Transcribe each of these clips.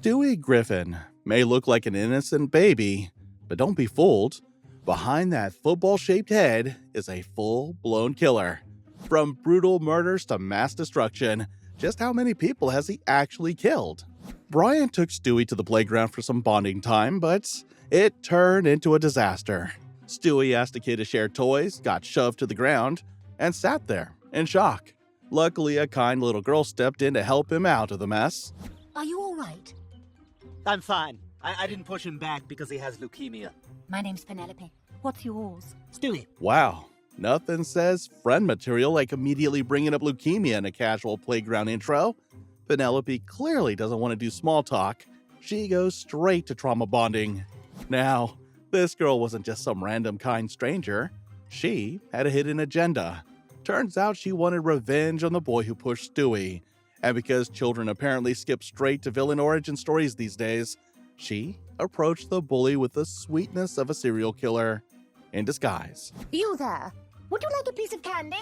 Stewie Griffin may look like an innocent baby, but don't be fooled. Behind that football-shaped head is a full-blown killer. From brutal murders to mass destruction, just how many people has he actually killed? Brian took Stewie to the playground for some bonding time, but it turned into a disaster. Stewie asked the kid to share toys, got shoved to the ground, and sat there in shock. Luckily, a kind little girl stepped in to help him out of the mess. Are you all right? I'm fine. I didn't push him back because he has leukemia. My name's Penelope. What's yours? Stewie. Wow, nothing says friend material like immediately bringing up leukemia in a casual playground intro. Penelope clearly doesn't want to do small talk. She goes straight to trauma bonding. Now, this girl wasn't just some random kind stranger. She had a hidden agenda. Turns out she wanted revenge on the boy who pushed Stewie. And because children apparently skip straight to villain origin stories these days, she approached the bully with the sweetness of a serial killer in disguise. You there? Would you like a piece of candy?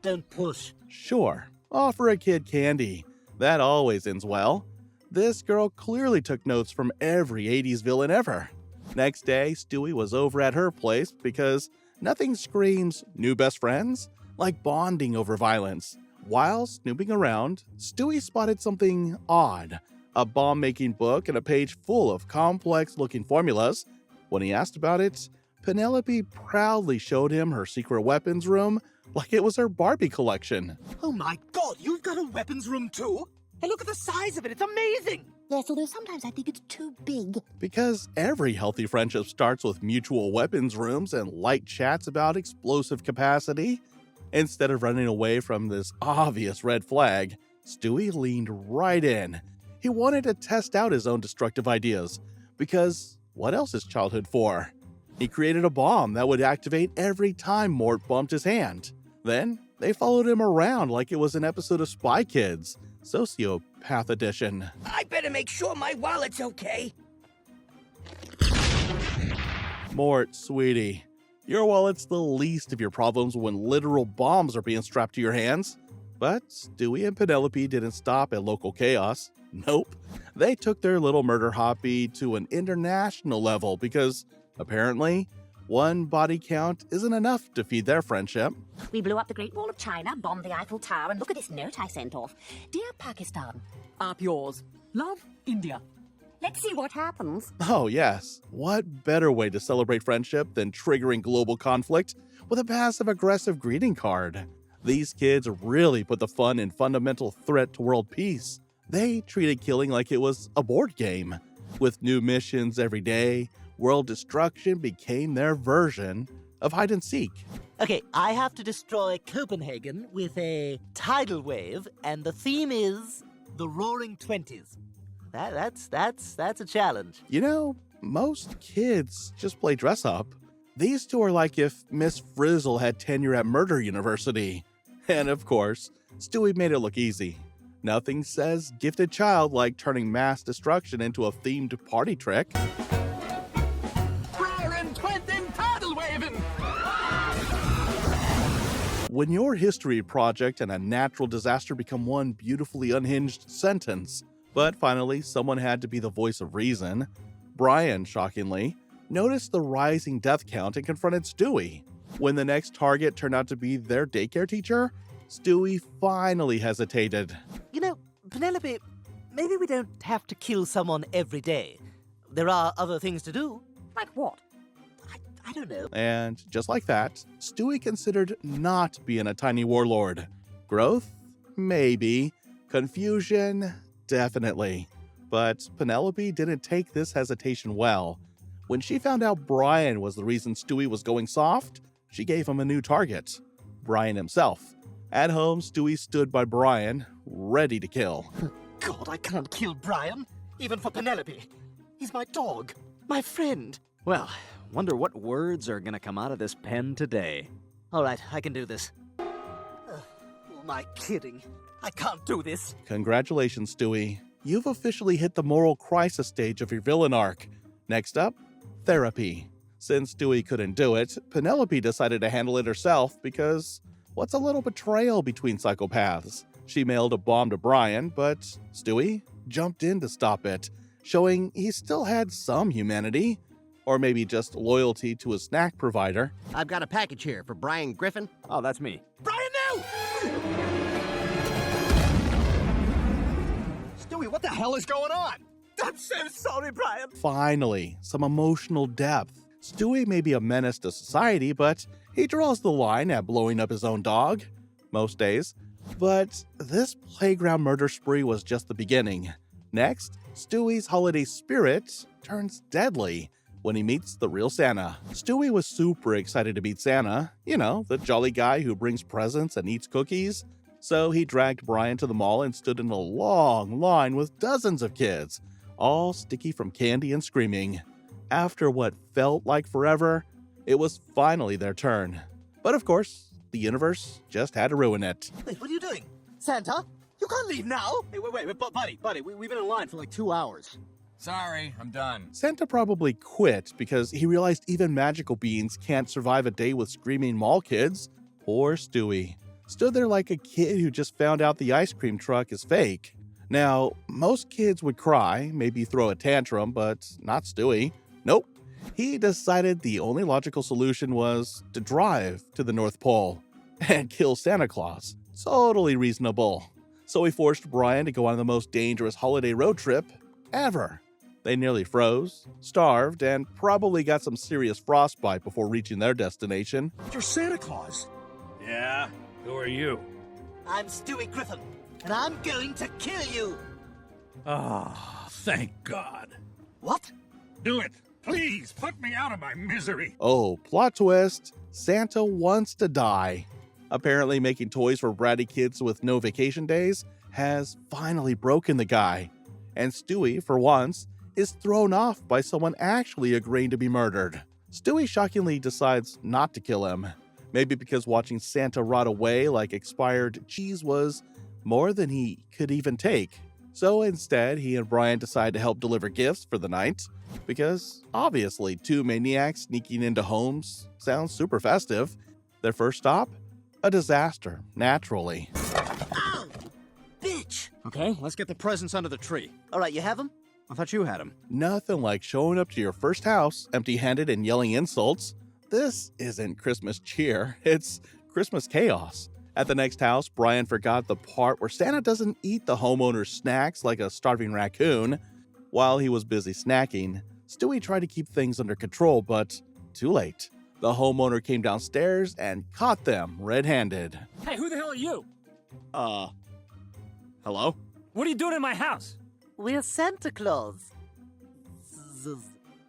Don't push. Sure, offer a kid candy. That always ends well. This girl clearly took notes from every 80s villain ever. Next day, Stewie was over at her place because nothing screams new best friends like bonding over violence. While snooping around, Stewie spotted something odd, a bomb-making book and a page full of complex-looking formulas. When he asked about it, Penelope proudly showed him her secret weapons room like it was her Barbie collection. Oh my god, you've got a weapons room too? And look at the size of it, it's amazing! Yes, although sometimes I think it's too big. Because every healthy friendship starts with mutual weapons rooms and light chats about explosive capacity. Instead of running away from this obvious red flag, Stewie leaned right in. He wanted to test out his own destructive ideas, because what else is childhood for? He created a bomb that would activate every time Mort bumped his hand. Then, they followed him around like it was an episode of Spy Kids, Sociopath Edition. I better make sure my wallet's okay. Mort, sweetie, your wallet's the least of your problems when literal bombs are being strapped to your hands. But Stewie and Penelope didn't stop at local chaos. Nope. They took their little murder hobby to an international level because, apparently, one body count isn't enough to feed their friendship. We blew up the Great Wall of China, bombed the Eiffel Tower, and look at this note I sent off. Dear Pakistan, Up yours. Love, India. let's see what happens. Oh yes, what better way to celebrate friendship than triggering global conflict with a passive-aggressive greeting card? These kids really put the fun in fundamental threat to world peace. They treated killing like it was a board game. With new missions every day, world destruction became their version of hide and seek. Okay, I have to destroy Copenhagen with a tidal wave, and the theme is the Roaring Twenties. That's a challenge. You know, most kids just play dress up. These two are like if Miss Frizzle had tenure at Murder University. And of course, Stewie made it look easy. Nothing says gifted child like turning mass destruction into a themed party trick. Roaring twenty tidal waving! When your history project and a natural disaster become one beautifully unhinged sentence. But finally, someone had to be the voice of reason. Brian, shockingly, noticed the rising death count and confronted Stewie. When the next target turned out to be their daycare teacher, Stewie finally hesitated. You know, Penelope, maybe we don't have to kill someone every day. There are other things to do. Like what? I don't know. And just like that, Stewie considered not being a tiny warlord. Growth? Maybe. Confusion? Definitely. But Penelope didn't take this hesitation well. When she found out Brian was the reason Stewie was going soft, she gave him a new target. Brian himself. At home, Stewie stood by Brian, ready to kill. God, I can't kill Brian, even for Penelope. He's my dog, my friend. Well, wonder what words are gonna come out of this pen today. All right, I can do this. Who am I kidding? I can't do this. Congratulations, Stewie. You've officially hit the moral crisis stage of your villain arc. Next up, therapy. Since Stewie couldn't do it, Penelope decided to handle it herself because what's a little betrayal between psychopaths? She mailed a bomb to Brian, but Stewie jumped in to stop it, showing he still had some humanity. Or maybe just loyalty to his snack provider. I've got a package here for Brian Griffin. Oh, that's me. Brian, no! Stewie, what the hell is going on? I'm so sorry, Brian. Finally, some emotional depth. Stewie may be a menace to society, but he draws the line at blowing up his own dog. Most days. But this playground murder spree was just the beginning. Next, Stewie's holiday spirit turns deadly when he meets the real Santa. Stewie was super excited to meet Santa, the jolly guy who brings presents and eats cookies. So he dragged Brian to the mall and stood in a long line with dozens of kids, all sticky from candy and screaming. After what felt like forever, it was finally their turn. But of course, the universe just had to ruin it. Wait, what are you doing? Santa? You can't leave now! Hey, wait, buddy, we've been in line for like 2 hours. Sorry, I'm done. Santa probably quit because he realized even magical beings can't survive a day with screaming mall kids. Poor Stewie. Stood there like a kid who just found out the ice cream truck is fake. Now, most kids would cry, maybe throw a tantrum, but not Stewie. Nope. He decided the only logical solution was to drive to the North Pole and kill Santa Claus. Totally reasonable. So he forced Brian to go on the most dangerous holiday road trip ever. They nearly froze, starved, and probably got some serious frostbite before reaching their destination. You're Santa Claus. Yeah? Who are you? I'm Stewie Griffin, and I'm going to kill you. Ah, thank God. What? Do it. Please, put me out of my misery. Oh, plot twist. Santa wants to die. Apparently making toys for bratty kids with no vacation days has finally broken the guy. And Stewie, for once, is thrown off by someone actually agreeing to be murdered. Stewie shockingly decides not to kill him. Maybe because watching Santa rot away like expired cheese was more than he could even take. So instead, he and Brian decide to help deliver gifts for the night. Because, obviously, two maniacs sneaking into homes sounds super festive. Their first stop? A disaster, naturally. Ow! Bitch! Okay, let's get the presents under the tree. All right, you have them? I thought you had them. Nothing like showing up to your first house empty-handed and yelling insults. This isn't Christmas cheer, it's Christmas chaos. At the next house, Brian forgot the part where Santa doesn't eat the homeowner's snacks like a starving raccoon. While he was busy snacking, Stewie tried to keep things under control, but too late. The homeowner came downstairs and caught them red-handed. Hey, who the hell are you? Hello? What are you doing in my house? We're Santa Claus.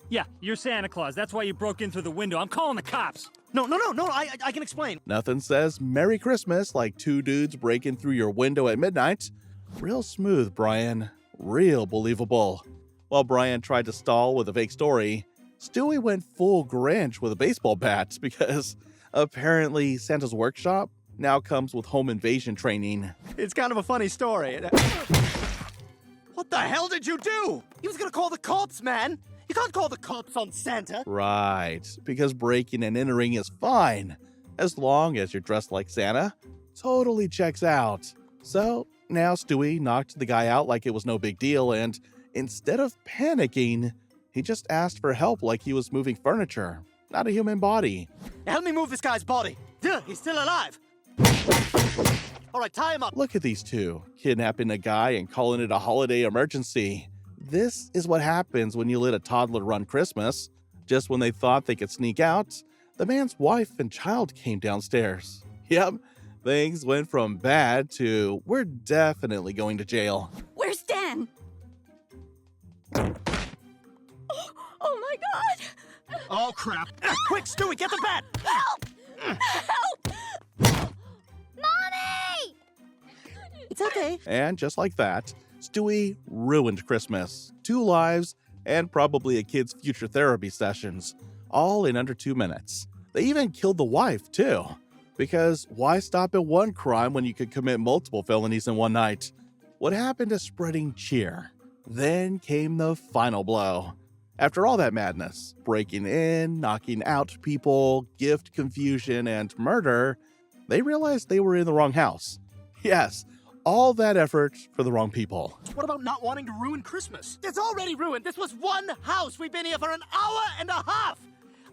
Yeah, you're Santa Claus. That's why you broke in through the window. I'm calling the cops. No, I can explain. Nothing says Merry Christmas like two dudes breaking through your window at midnight. Real smooth, Brian. Real believable. While Brian tried to stall with a fake story, Stewie went full Grinch with a baseball bat because apparently Santa's workshop now comes with home invasion training. It's kind of a funny story. What the hell did you do? He was gonna call the cops, man. You can't call the cops on Santa. Right, because breaking and entering is fine, as long as you're dressed like Santa. Totally checks out. So now Stewie knocked the guy out like it was no big deal, and instead of panicking, he just asked for help like he was moving furniture, not a human body. Help me move this guy's body. Duh, he's still alive. All right, tie him up. Look at these two, kidnapping a guy and calling it a holiday emergency. This is what happens when you let a toddler run Christmas. Just when they thought they could sneak out, the man's wife and child came downstairs. Yep, things went from bad to we're definitely going to jail. Where's Dan? Oh my God! Oh, crap. Quick, Stewie, get the bat. Help! Help! Mommy! It's okay. And just like that, Stewie ruined Christmas, 2 lives, and probably a kid's future therapy sessions, all in under 2 minutes. They even killed the wife, too. Because why stop at one crime when you could commit multiple felonies in one night? What happened to spreading cheer? Then came the final blow. After all that madness, breaking in, knocking out people, gift confusion, and murder, they realized they were in the wrong house. Yes, all that effort for the wrong people. What about not wanting to ruin Christmas? It's already ruined. This was one house. We've been here for an hour and a half.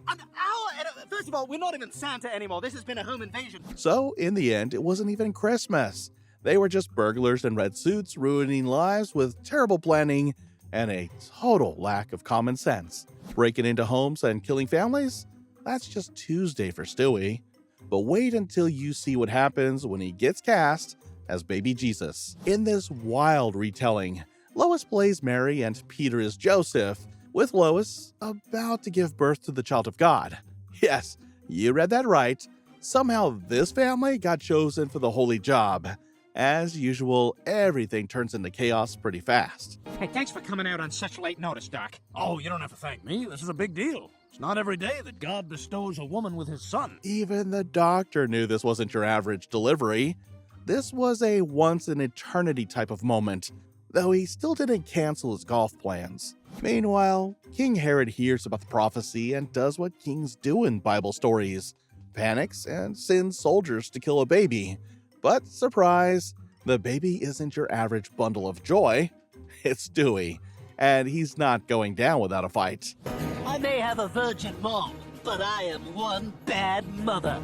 An hour and a... First of all, we're not even Santa anymore. This has been a home invasion. So, in the end, it wasn't even Christmas. They were just burglars in red suits ruining lives with terrible planning and a total lack of common sense. Breaking into homes and killing families? That's just Tuesday for Stewie. But wait until you see what happens when he gets cast as baby Jesus. In this wild retelling, Lois plays Mary and Peter is Joseph, with Lois about to give birth to the child of God. Yes, you read that right. Somehow this family got chosen for the holy job. As usual, everything turns into chaos pretty fast. Hey, thanks for coming out on such late notice, Doc. Oh, you don't have to thank me. This is a big deal. It's not every day that God bestows a woman with his son. Even the doctor knew this wasn't your average delivery. This was a once-in-eternity type of moment, though he still didn't cancel his golf plans. Meanwhile, King Herod hears about the prophecy and does what kings do in Bible stories. Panics and sends soldiers to kill a baby. But surprise, the baby isn't your average bundle of joy. It's Stewie, and he's not going down without a fight. I may have a virgin mom, but I am one bad mother.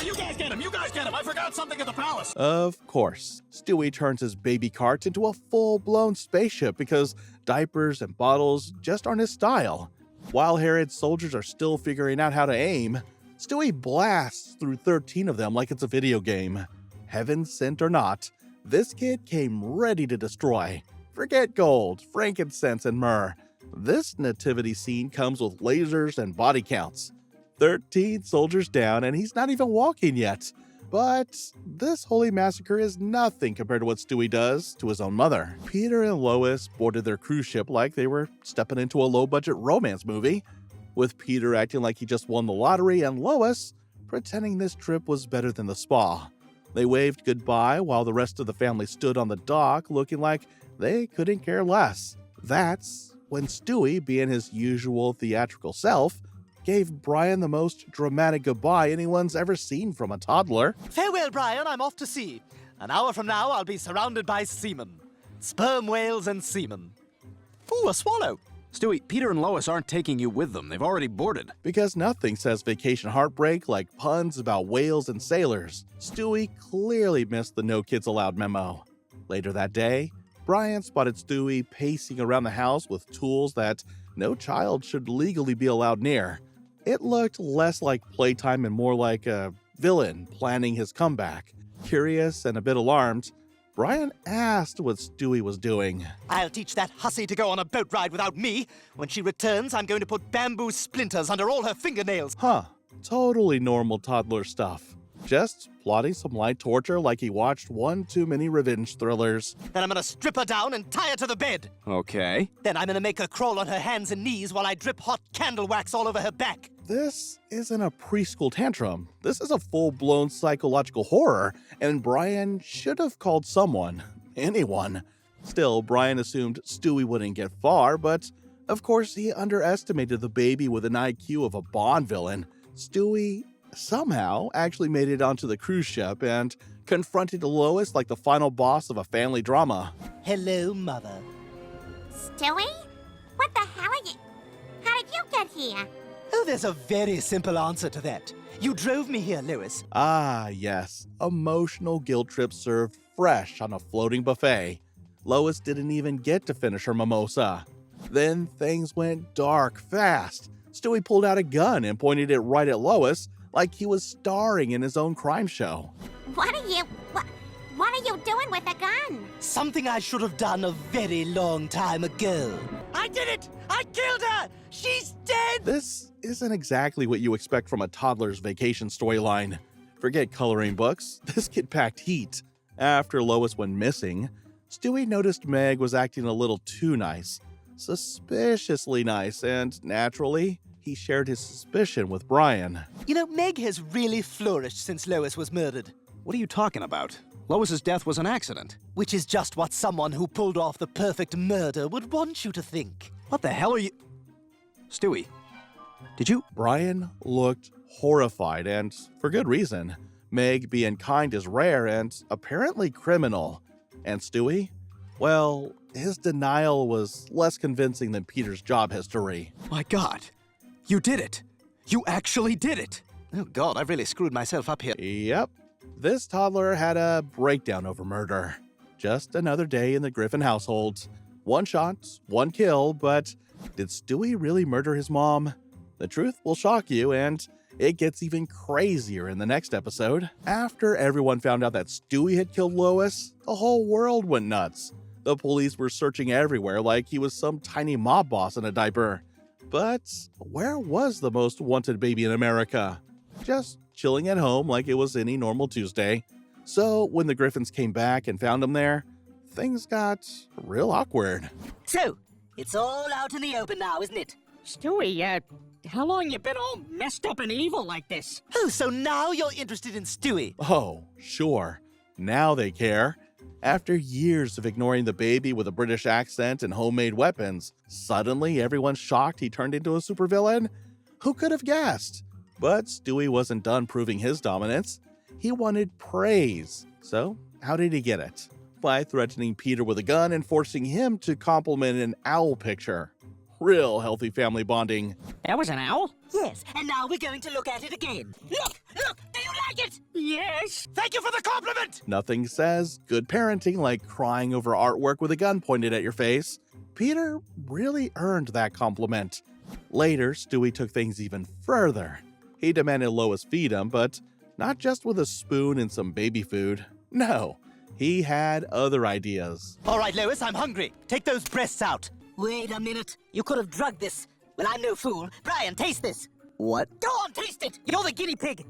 You guys get him! You guys get him! I forgot something at the palace! Of course, Stewie turns his baby cart into a full-blown spaceship because diapers and bottles just aren't his style. While Herod's soldiers are still figuring out how to aim, Stewie blasts through 13 of them like it's a video game. Heaven sent or not, this kid came ready to destroy. Forget gold, frankincense, and myrrh. This nativity scene comes with lasers and body counts. 13 soldiers down, and he's not even walking yet. But this holy massacre is nothing compared to what Stewie does to his own mother. Peter and Lois boarded their cruise ship like they were stepping into a low-budget romance movie, with Peter acting like he just won the lottery and Lois pretending this trip was better than the spa. They waved goodbye while the rest of the family stood on the dock looking like they couldn't care less. That's when Stewie, being his usual theatrical self, gave Brian the most dramatic goodbye anyone's ever seen from a toddler. Farewell, Brian. I'm off to sea. An hour from now, I'll be surrounded by seamen. Sperm whales and seamen. Ooh, a swallow. Stewie, Peter and Lois aren't taking you with them. They've already boarded. Because nothing says vacation heartbreak like puns about whales and sailors. Stewie clearly missed the no kids allowed memo. Later that day, Brian spotted Stewie pacing around the house with tools that no child should legally be allowed near. It looked less like playtime and more like a villain planning his comeback. Curious and a bit alarmed, Brian asked what Stewie was doing. I'll teach that hussy to go on a boat ride without me. When she returns, I'm going to put bamboo splinters under all her fingernails. Huh, totally normal toddler stuff. Just plotting some light torture like he watched one too many revenge thrillers. Then I'm going to strip her down and tie her to the bed. Okay. Then I'm going to make her crawl on her hands and knees while I drip hot candle wax all over her back. This isn't a preschool tantrum. This is a full-blown psychological horror, and Brian should have called someone. Anyone. Still, Brian assumed Stewie wouldn't get far, but of course he underestimated the baby with an IQ of a Bond villain. Stewie somehow actually made it onto the cruise ship and confronted Lois like the final boss of a family drama. Hello, Mother. Stewie? What the hell are you... How did you get here? Oh, there's a very simple answer to that. You drove me here, Lois. Ah, yes. Emotional guilt trip served fresh on a floating buffet. Lois didn't even get to finish her mimosa. Then things went dark fast. Stewie pulled out a gun and pointed it right at Lois like he was starring in his own crime show. What are you doing with a gun? Something I should have done a very long time ago. I did it! I killed her! She's dead! This isn't exactly what you expect from a toddler's vacation storyline. Forget coloring books, this kid packed heat. After Lois went missing, Stewie noticed Meg was acting a little too nice. Suspiciously nice, and naturally, he shared his suspicion with Brian. You know, Meg has really flourished since Lois was murdered. What are you talking about? Lois's death was an accident. Which is just what someone who pulled off the perfect murder would want you to think. What the hell are you... Stewie, did you... Brian looked horrified, and for good reason. Meg being kind is rare and apparently criminal. And Stewie? Well, his denial was less convincing than Peter's job history. My God, you did it. You actually did it. Oh God, I've really screwed myself up here. Yep, this toddler had a breakdown over murder. Just another day in the Griffin household. One shot, one kill, but did Stewie really murder his mom? The truth will shock you, and it gets even crazier in the next episode. After everyone found out that Stewie had killed Lois, the whole world went nuts. The police were searching everywhere like he was some tiny mob boss in a diaper. But where was the most wanted baby in America? Just chilling at home like it was any normal Tuesday. So when the Griffins came back and found him there, things got real awkward. So, it's all out in the open now, isn't it? Stewie, how long you been all messed up and evil like this? Oh, so now you're interested in Stewie? Oh, sure. Now they care. After years of ignoring the baby with a British accent and homemade weapons, suddenly everyone's shocked he turned into a supervillain? Who could have guessed? But Stewie wasn't done proving his dominance. He wanted praise. So, how did he get it? By threatening Peter with a gun and forcing him to compliment an owl picture. Real healthy family bonding. That was an owl? Yes, and now we're going to look at it again. Look! Do you like it? Yes. Thank you for the compliment! Nothing says good parenting like crying over artwork with a gun pointed at your face. Peter really earned that compliment. Later, Stewie took things even further. He demanded Lois feed him, but not just with a spoon and some baby food. No, he had other ideas. All right, Lois, I'm hungry. Take those breasts out. Wait a minute. You could have drugged this. Well, I'm no fool. Brian, taste this. What? Go on, taste it. You're the guinea pig.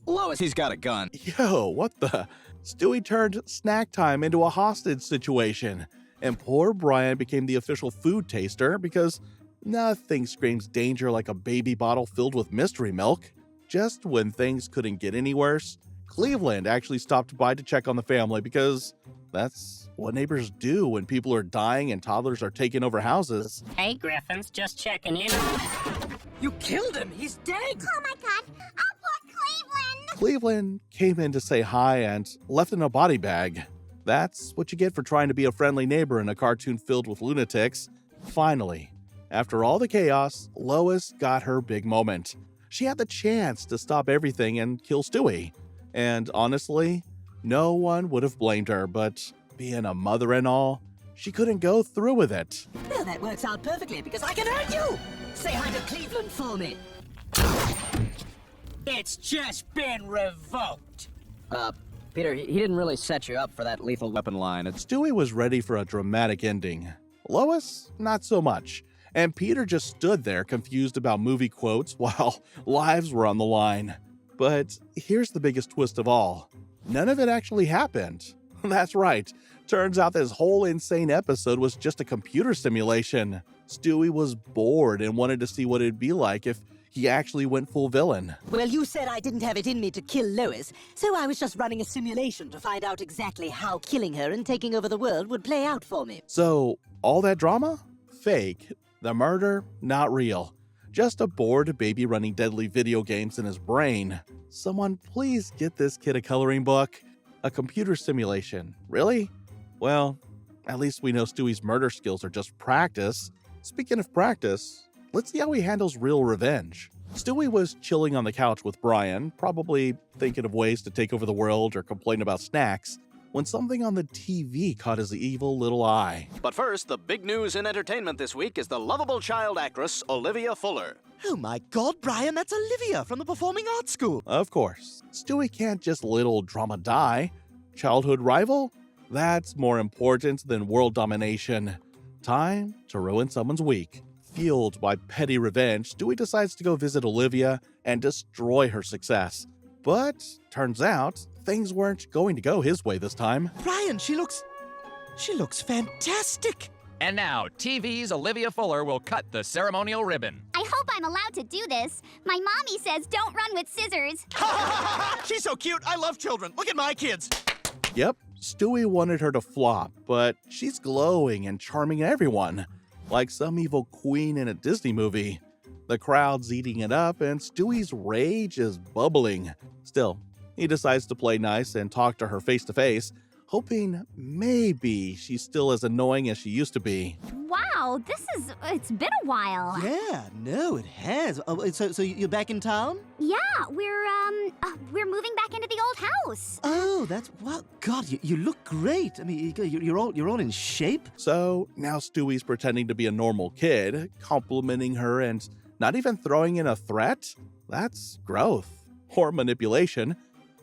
Lois, he's got a gun. Yo, what the? Stewie turned snack time into a hostage situation, and poor Brian became the official food taster because nothing screams danger like a baby bottle filled with mystery milk. Just when things couldn't get any worse, Cleveland actually stopped by to check on the family because that's what neighbors do when people are dying and toddlers are taking over houses. Hey, Griffins, just checking in. You killed him. He's dead. Oh my God! Oh, poor Cleveland! Cleveland came in to say hi and left in a body bag. That's what you get for trying to be a friendly neighbor in a cartoon filled with lunatics. Finally, after all the chaos, Lois got her big moment. She had the chance to stop everything and kill Stewie. And honestly, no one would have blamed her, but being a mother and all, she couldn't go through with it. Well, that works out perfectly because I can hurt you. Say hi to Cleveland for me. It's just been revoked. Peter, he didn't really set you up for that lethal weapon line. Stewie was ready for a dramatic ending. Lois, not so much. And Peter just stood there confused about movie quotes while lives were on the line. But here's the biggest twist of all. None of it actually happened. That's right. Turns out this whole insane episode was just a computer simulation. Stewie was bored and wanted to see what it'd be like if he actually went full villain. Well, you said I didn't have it in me to kill Lois, so I was just running a simulation to find out exactly how killing her and taking over the world would play out for me. So, all that drama? Fake. The murder? Not real. Just a bored baby running deadly video games in his brain. Someone please get this kid a coloring book. A computer simulation. Really? Well, at least we know Stewie's murder skills are just practice. Speaking of practice, let's see how he handles real revenge. Stewie was chilling on the couch with Brian, probably thinking of ways to take over the world or complain about snacks, when something on the TV caught his evil little eye. But first, the big news in entertainment this week is the lovable child actress, Olivia Fuller. Oh my God, Brian, that's Olivia from the Performing Arts School. Of course, Stewie can't just let little drama die. Childhood rival? That's more important than world domination. Time to ruin someone's week. Fueled by petty revenge, Stewie decides to go visit Olivia and destroy her success. But turns out, things weren't going to go his way this time. Brian, she looks fantastic. And now, TV's Olivia Fuller will cut the ceremonial ribbon. I hope I'm allowed to do this. My mommy says don't run with scissors. She's so cute. I love children. Look at my kids. Yep, Stewie wanted her to flop, but she's glowing and charming everyone, like some evil queen in a Disney movie. The crowd's eating it up, and Stewie's rage is bubbling. Still, he decides to play nice and talk to her face to face, hoping maybe she's still as annoying as she used to be. Wow, it's been a while. Yeah, no, it has. Oh, so you're back in town? Yeah, we're moving back into the old house. Oh, that's, wow, God, you look great. I mean, you're all in shape. So now Stewie's pretending to be a normal kid, complimenting her and not even throwing in a threat? That's growth or manipulation.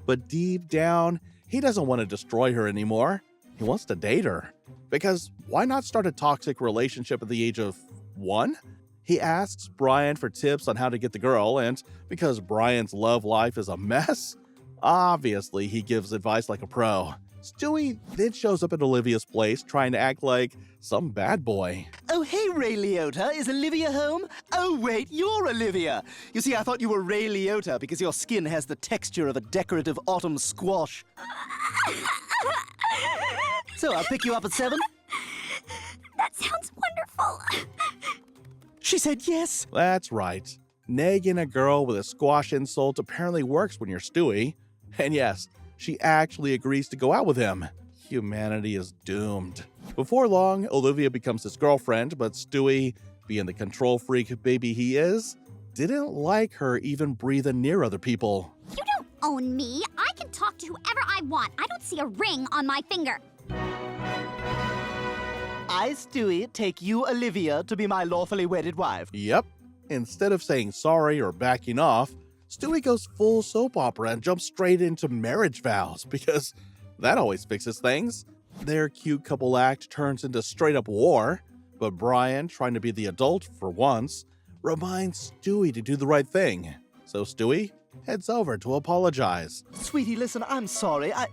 But deep down, he doesn't want to destroy her anymore. He wants to date her. Because why not start a toxic relationship at the age of 1? He asks Brian for tips on how to get the girl, and because Brian's love life is a mess, obviously he gives advice like a pro. Stewie then shows up at Olivia's place trying to act like some bad boy. Oh, hey, Ray Liotta. Is Olivia home? Oh, wait, you're Olivia. You see, I thought you were Ray Liotta because your skin has the texture of a decorative autumn squash. So I'll pick you up at 7? That sounds wonderful. She said yes. That's right. Negging a girl with a squash insult apparently works when you're Stewie. And yes, she actually agrees to go out with him. Humanity is doomed. Before long, Olivia becomes his girlfriend, but Stewie, being the control freak baby he is, didn't like her even breathing near other people. You don't own me. I can talk to whoever I want. I don't see a ring on my finger. I, Stewie, take you, Olivia, to be my lawfully wedded wife. Yep. Instead of saying sorry or backing off, Stewie goes full soap opera and jumps straight into marriage vows because that always fixes things. Their cute couple act turns into straight up war, but Brian, trying to be the adult for once, reminds Stewie to do the right thing. So Stewie heads over to apologize. Sweetie, listen, I'm sorry. Oh,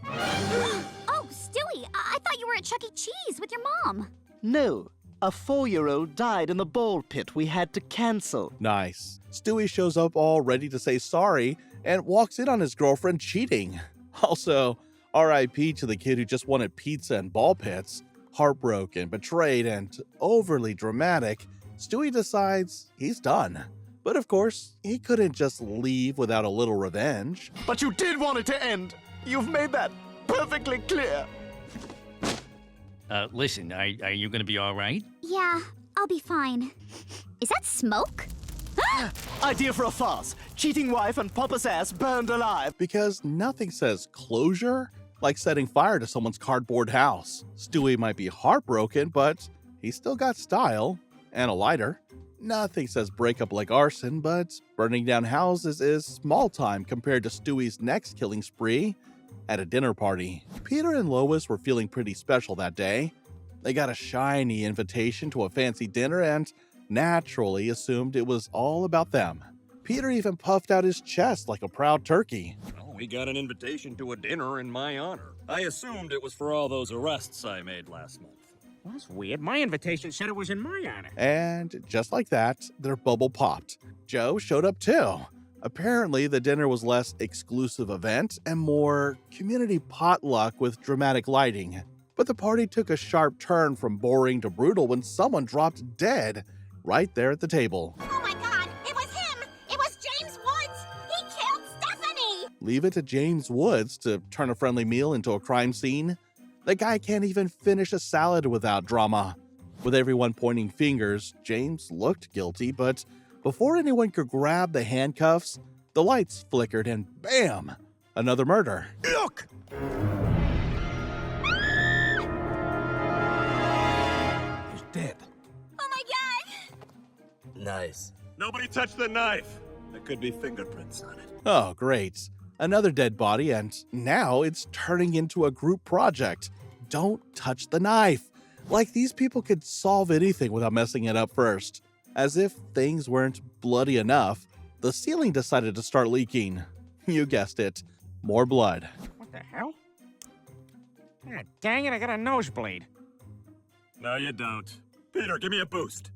Stewie, I thought you were at Chuck E. Cheese with your mom. No, a 4-year-old died in the ball pit. We had to cancel. Nice. Stewie shows up all ready to say sorry and walks in on his girlfriend cheating. Also, RIP to the kid who just wanted pizza and ball pits. Heartbroken, betrayed, and overly dramatic, Stewie decides he's done. But of course, he couldn't just leave without a little revenge. But you did want it to end. You've made that perfectly clear. Listen, are you gonna be all right? Yeah, I'll be fine. Is that smoke? Idea for a farce. Cheating wife and papa's ass burned alive. Because nothing says closure like setting fire to someone's cardboard house. Stewie might be heartbroken, but he's still got style and a lighter. Nothing says breakup like arson, but burning down houses is small time compared to Stewie's next killing spree at a dinner party. Peter and Lois were feeling pretty special that day. They got a shiny invitation to a fancy dinner and naturally assumed it was all about them. Peter even puffed out his chest like a proud turkey. Well, we got an invitation to a dinner in my honor. I assumed it was for all those arrests I made last month. Well, that's weird. My invitation said it was in my honor. And just like that, their bubble popped. Joe showed up too. Apparently, the dinner was less exclusive event and more community potluck with dramatic lighting. But the party took a sharp turn from boring to brutal when someone dropped dead right there at the table. Oh my God, it was him! It was James Woods! He killed Stephanie! Leave it to James Woods to turn a friendly meal into a crime scene? The guy can't even finish a salad without drama. With everyone pointing fingers, James looked guilty, but before anyone could grab the handcuffs, the lights flickered and bam! Another murder. Look! He's dead. Oh my God! Nice. Nobody touched the knife. There could be fingerprints on it. Oh, great. Another dead body, and now it's turning into a group project. Don't touch the knife. Like these people could solve anything without messing it up first. As if things weren't bloody enough, the ceiling decided to start leaking. You guessed it, more blood. What the hell? God dang it, I got a nosebleed. No, you don't. Peter, give me a boost.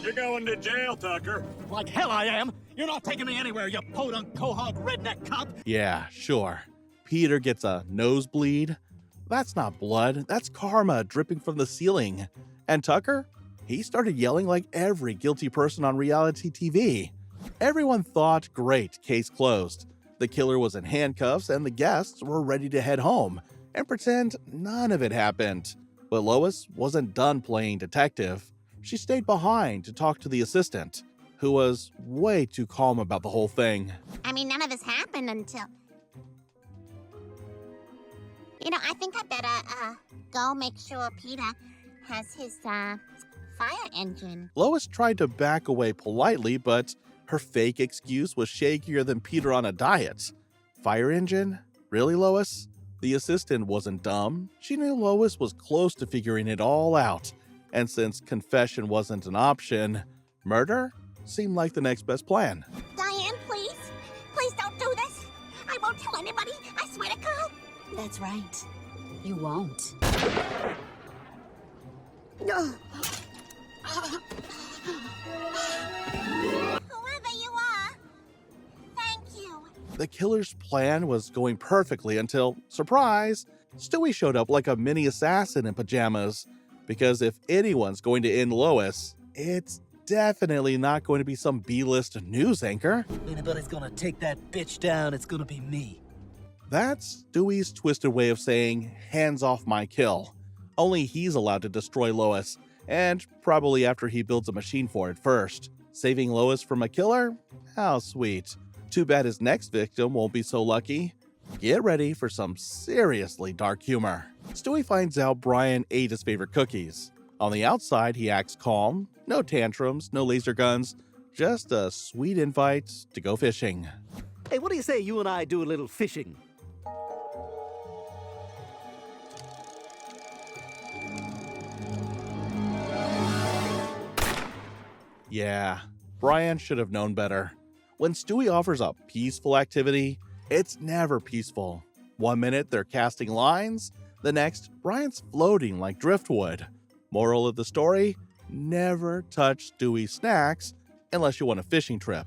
You're going to jail, Tucker. Like hell I am. You're not taking me anywhere, you podunk quahog redneck cop! Yeah, sure. Peter gets a nosebleed. That's not blood, that's karma dripping from the ceiling. And Tucker? He started yelling like every guilty person on reality TV. Everyone thought, great, case closed. The killer was in handcuffs and the guests were ready to head home and pretend none of it happened. But Lois wasn't done playing detective. She stayed behind to talk to the assistant, who was way too calm about the whole thing. I mean, none of this happened until... You know, I think I better, go make sure Peter has his, fire engine. Lois tried to back away politely, but her fake excuse was shakier than Peter on a diet. Fire engine? Really, Lois? The assistant wasn't dumb. She knew Lois was close to figuring it all out. And since confession wasn't an option, murder seemed like the next best plan. Diane, please. Please don't do this. I won't tell anybody. I swear to God. That's right. You won't. Whoever you are, thank you. The killer's plan was going perfectly until, surprise, Stewie showed up like a mini assassin in pajamas. Because if anyone's going to end Lois, it's definitely not going to be some B-list news anchor. If anybody's gonna take that bitch down, it's gonna be me. That's Stewie's twisted way of saying, hands off my kill. Only he's allowed to destroy Lois, and probably after he builds a machine for it first. Saving Lois from a killer? How sweet. Too bad his next victim won't be so lucky. Get ready for some seriously dark humor. Stewie finds out Brian ate his favorite cookies. On the outside, he acts calm, no tantrums, no laser guns, just a sweet invite to go fishing. Hey, what do you say you and I do a little fishing? Yeah, Brian should have known better. When Stewie offers a peaceful activity, it's never peaceful. 1 minute they're casting lines, the next, Brian's floating like driftwood. Moral of the story, never touch Stewie's snacks unless you want a fishing trip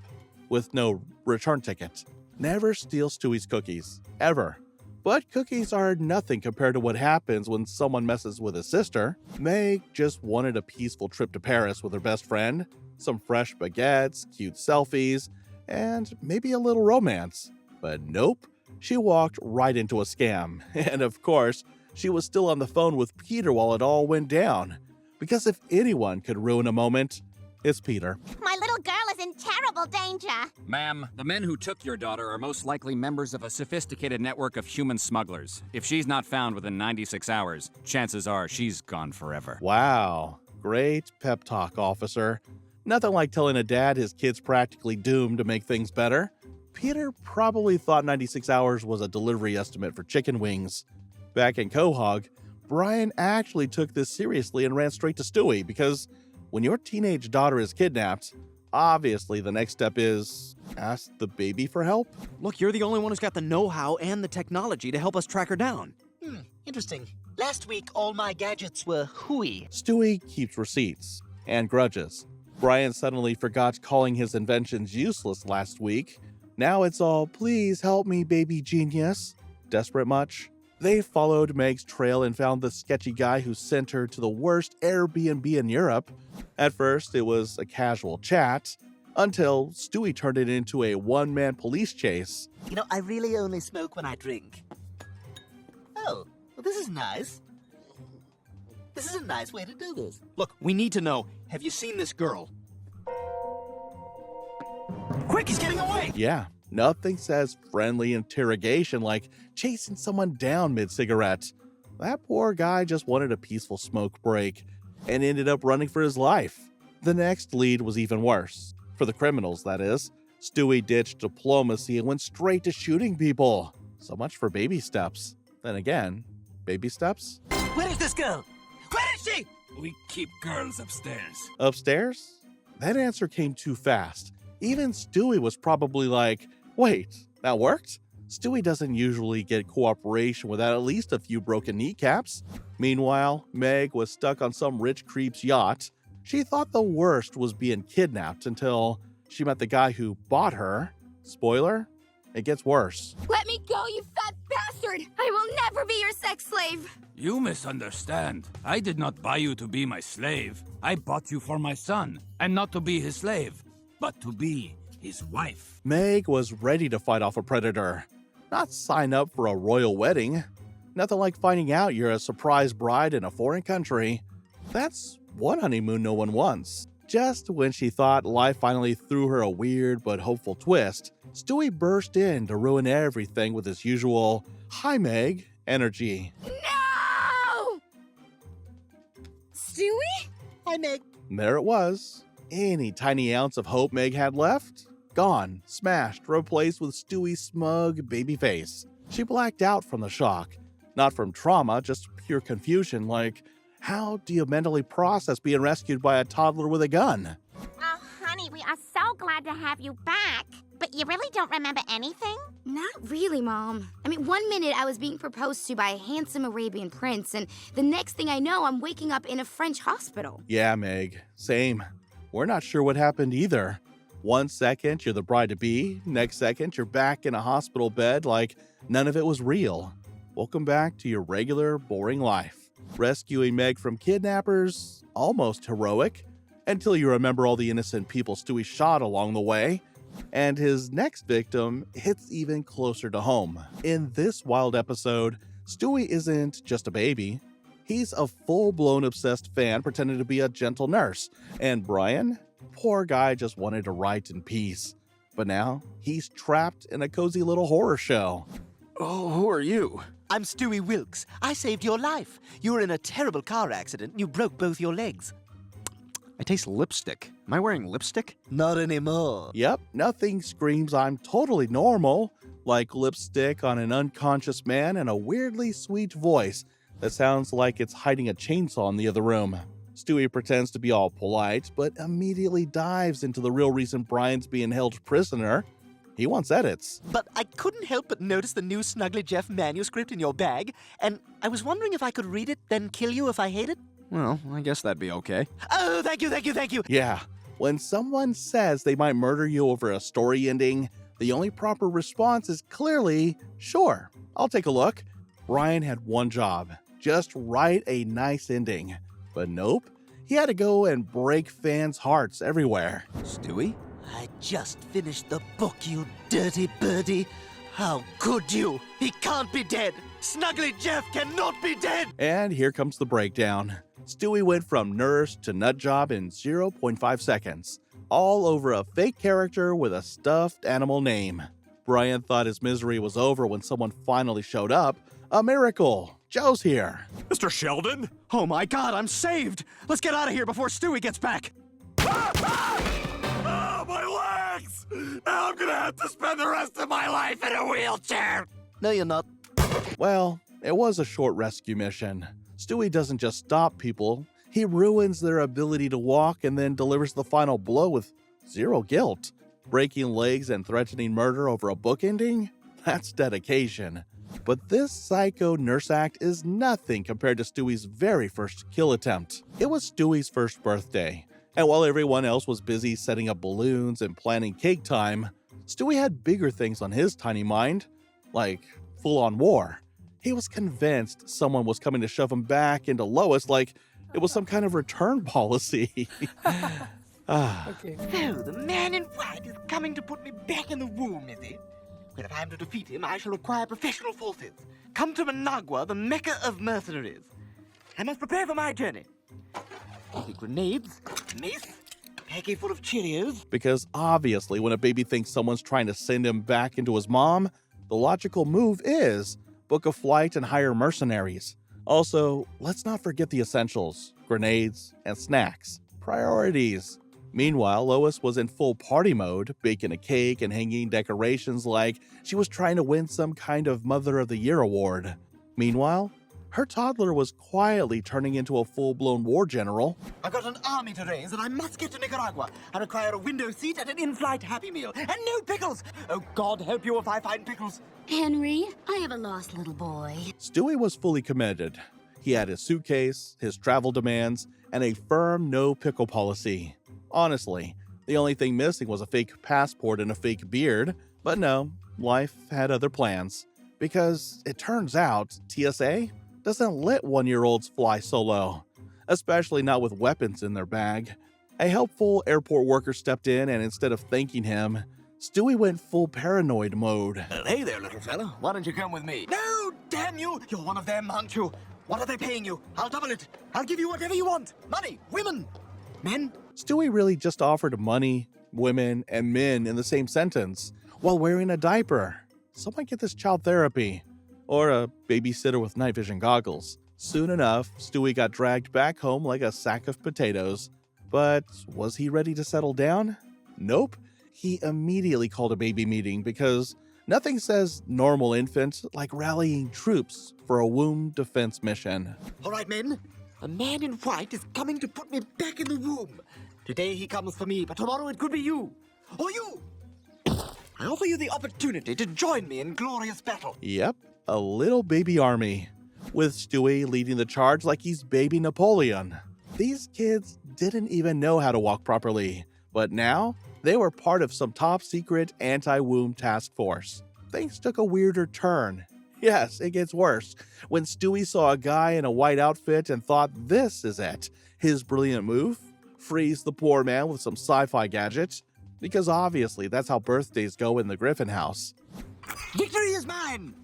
with no return ticket. Never steal Stewie's cookies, ever. But cookies are nothing compared to what happens when someone messes with his sister. Meg just wanted a peaceful trip to Paris with her best friend, some fresh baguettes, cute selfies, and maybe a little romance. But nope, she walked right into a scam. And of course, she was still on the phone with Peter while it all went down. Because if anyone could ruin a moment, it's Peter. My little girl is in terrible danger. Ma'am, the men who took your daughter are most likely members of a sophisticated network of human smugglers. If she's not found within 96 hours, chances are she's gone forever. Wow, great pep talk, officer. Nothing like telling a dad his kid's practically doomed to make things better. Peter probably thought 96 hours was a delivery estimate for chicken wings. Back in Quahog, Brian actually took this seriously and ran straight to Stewie because when your teenage daughter is kidnapped, obviously the next step is ask the baby for help. Look, you're the only one who's got the know-how and the technology to help us track her down. Interesting. Last week, all my gadgets were hooey. Stewie keeps receipts and grudges. Brian suddenly forgot calling his inventions useless last week. Now it's all, please help me, baby genius. Desperate much? They followed Meg's trail and found the sketchy guy who sent her to the worst Airbnb in Europe. At first, it was a casual chat, until Stewie turned it into a one-man police chase. You know, I really only smoke when I drink. Oh, well, this is nice. This is a nice way to do this. Look, we need to know, have you seen this girl? Quick, he's getting away! Yeah, nothing says friendly interrogation like chasing someone down mid-cigarette. That poor guy just wanted a peaceful smoke break and ended up running for his life. The next lead was even worse. For the criminals, that is. Stewie ditched diplomacy and went straight to shooting people. So much for baby steps. Then again, baby steps? Where is this girl? Where is she? We keep girls upstairs. Upstairs? That answer came too fast. Even Stewie was probably like, wait, that worked? Stewie doesn't usually get cooperation without at least a few broken kneecaps. Meanwhile, Meg was stuck on some rich creep's yacht. She thought the worst was being kidnapped until she met the guy who bought her. Spoiler, it gets worse. Let me go, you fat bastard! I will never be your sex slave! You misunderstand. I did not buy you to be my slave. I bought you for my son, and not to be his slave, but to be his wife. Meg was ready to fight off a predator, not sign up for a royal wedding. Nothing like finding out you're a surprise bride in a foreign country. That's one honeymoon no one wants. Just when she thought life finally threw her a weird but hopeful twist, Stewie burst in to ruin everything with his usual "Hi Meg" energy. No! Stewie? Hi, Meg. There it was. Any tiny ounce of hope Meg had left, gone, smashed, replaced with Stewie's smug baby face. She blacked out from the shock. Not from trauma, just pure confusion, like, how do you mentally process being rescued by a toddler with a gun? Oh, honey, we are so glad to have you back. But you really don't remember anything? Not really, Mom. I mean, 1 minute I was being proposed to by a handsome Arabian prince, and the next thing I know, I'm waking up in a French hospital. Yeah, Meg, same. We're not sure what happened either. 1 second, you're the bride-to-be. Next second, you're back in a hospital bed like none of it was real. Welcome back to your regular, boring life. Rescuing Meg from kidnappers, almost heroic, until you remember all the innocent people Stewie shot along the way. And his next victim hits even closer to home. In this wild episode, Stewie isn't just a baby. He's a full-blown obsessed fan pretending to be a gentle nurse. And Brian? Poor guy just wanted to write in peace. But now, he's trapped in a cozy little horror show. Oh, who are you? I'm Stewie Wilkes. I saved your life. You were in a terrible car accident and you broke both your legs. I taste lipstick. Am I wearing lipstick? Not anymore. Yep, nothing screams I'm totally normal, like lipstick on an unconscious man and a weirdly sweet voice that sounds like it's hiding a chainsaw in the other room. Stewie pretends to be all polite, but immediately dives into the real reason Brian's being held prisoner. He wants edits. But I couldn't help but notice the new Snuggly Jeff manuscript in your bag, and I was wondering if I could read it, then kill you if I hate it? Well, I guess that'd be okay. Oh, thank you. Yeah, when someone says they might murder you over a story ending, the only proper response is clearly, sure, I'll take a look. Brian had one job, just write a nice ending. But nope, he had to go and break fans' hearts everywhere. Stewie? I just finished the book, you dirty birdie. How could you? He can't be dead. Snuggly Jeff cannot be dead. And here comes the breakdown. Stewie went from nurse to nutjob in 0.5 seconds, all over a fake character with a stuffed animal name. Brian thought his misery was over when someone finally showed up. A miracle! Joe's here. Mr. Sheldon? Oh my god, I'm saved! Let's get out of here before Stewie gets back! Oh, my legs! Now I'm gonna have to spend the rest of my life in a wheelchair! No, you're not. Well, it was a short rescue mission. Stewie doesn't just stop people, he ruins their ability to walk and then delivers the final blow with zero guilt. Breaking legs and threatening murder over a book ending? That's dedication. But this psycho nurse act is nothing compared to Stewie's very first kill attempt. It was Stewie's first birthday, and while everyone else was busy setting up balloons and planning cake time, Stewie had bigger things on his tiny mind, like full-on war. He was convinced someone was coming to shove him back into Lois like it was some kind of return policy. Okay. So, the man in white is coming to put me back in the womb, is he? Well, if I am to defeat him, I shall require professional forces. Come to Managua, the mecca of mercenaries. I must prepare for my journey. Take grenades, mace, a packet full of Cheerios. Because obviously when a baby thinks someone's trying to send him back into his mom, the logical move is book a flight and hire mercenaries. Also, let's not forget the essentials, grenades and snacks. Priorities. Meanwhile, Lois was in full party mode, baking a cake and hanging decorations like she was trying to win some kind of Mother of the Year award. Meanwhile, her toddler was quietly turning into a full-blown war general. I've got an army to raise and I must get to Nicaragua. I require a window seat and an in-flight Happy Meal. And no pickles! Oh, God help you if I find pickles. Henry, I have a lost little boy. Stewie was fully committed. He had his suitcase, his travel demands, and a firm no-pickle policy. Honestly, The only thing missing was a fake passport and a fake beard, but no, life had other plans. Because it turns out TSA doesn't let 1-year-olds fly solo, especially not with weapons in their bag. A helpful airport worker stepped in, and instead of thanking him, Stewie went full paranoid mode. Hey there, little fella. Why don't you come with me? No, damn you! You're one of them, aren't you? What are they paying you? I'll double it. I'll give you whatever you want. Money, women, men. Stewie really just offered money, women, and men in the same sentence while wearing a diaper. Someone get this child therapy. Or a babysitter with night vision goggles. Soon enough, Stewie got dragged back home like a sack of potatoes. But was he ready to settle down? Nope. He immediately called a baby meeting because nothing says normal infant like rallying troops for a womb defense mission. All right, men. A man in white is coming to put me back in the womb. Today he comes for me, but tomorrow it could be you. Or you. I offer you the opportunity to join me in glorious battle. Yep, a little baby army, with Stewie leading the charge like he's baby Napoleon. These kids didn't even know how to walk properly, but now they were part of some top-secret anti-womb task force. Things took a weirder turn. Yes, it gets worse. When Stewie saw a guy in a white outfit and thought this is it, his brilliant move, freeze the poor man with some sci-fi gadget, because obviously that's how birthdays go in the Griffin house. Victory is mine!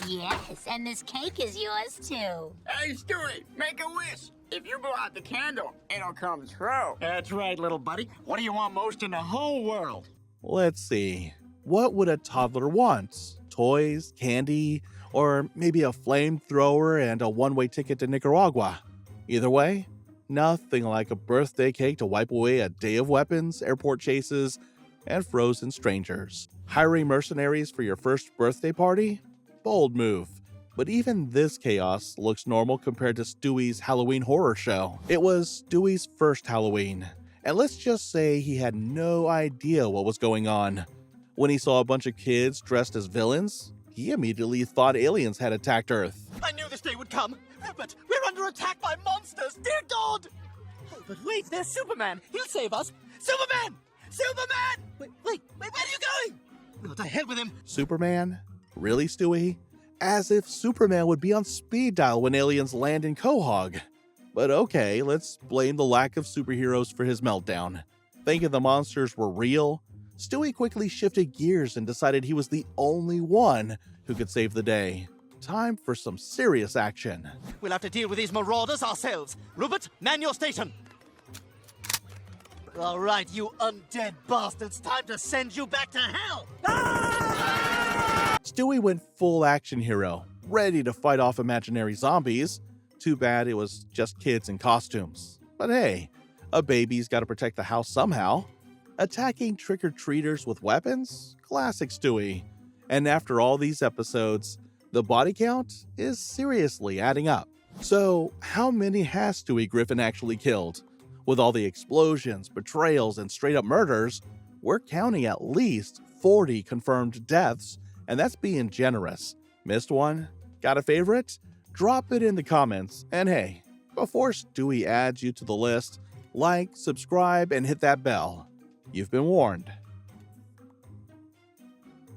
Yes, and this cake is yours too. Hey, Stewie, make a wish. If you blow out the candle, it'll come true. That's right, little buddy. What do you want most in the whole world? Let's see. What would a toddler want? Toys, candy, or maybe a flamethrower and a one-way ticket to Nicaragua? Either way, nothing like a birthday cake to wipe away a day of weapons, airport chases, and frozen strangers. Hiring mercenaries for your first birthday party? Bold move. But even this chaos looks normal compared to Stewie's Halloween horror show. It was Stewie's first Halloween, and let's just say he had no idea what was going on. When he saw a bunch of kids dressed as villains, he immediately thought aliens had attacked Earth. I knew this day would come. But we're under attack by monsters, dear God! Oh, but wait, there's Superman. He'll save us. Superman! Superman! Wait, where are you going? Oh, to hell with him. Superman? Really, Stewie? As if Superman would be on speed dial when aliens land in Quahog. But okay, let's blame the lack of superheroes for his meltdown. Thinking the monsters were real, Stewie quickly shifted gears and decided he was the only one who could save the day. Time for some serious action. We'll have to deal with these marauders ourselves. Rupert, man your station. All right, you undead bastards, time to send you back to hell. Stewie went full action hero, ready to fight off imaginary zombies. Too bad it was just kids in costumes. But hey, a baby's got to protect the house somehow. Attacking trick-or-treaters with weapons? Classic Stewie. And after all these episodes, the body count is seriously adding up. So, how many has Stewie Griffin actually killed? With all the explosions, betrayals, and straight-up murders, we're counting at least 40 confirmed deaths, and that's being generous. Missed one? Got a favorite? Drop it in the comments. And hey, before Stewie adds you to the list, like, subscribe, and hit that bell. You've been warned.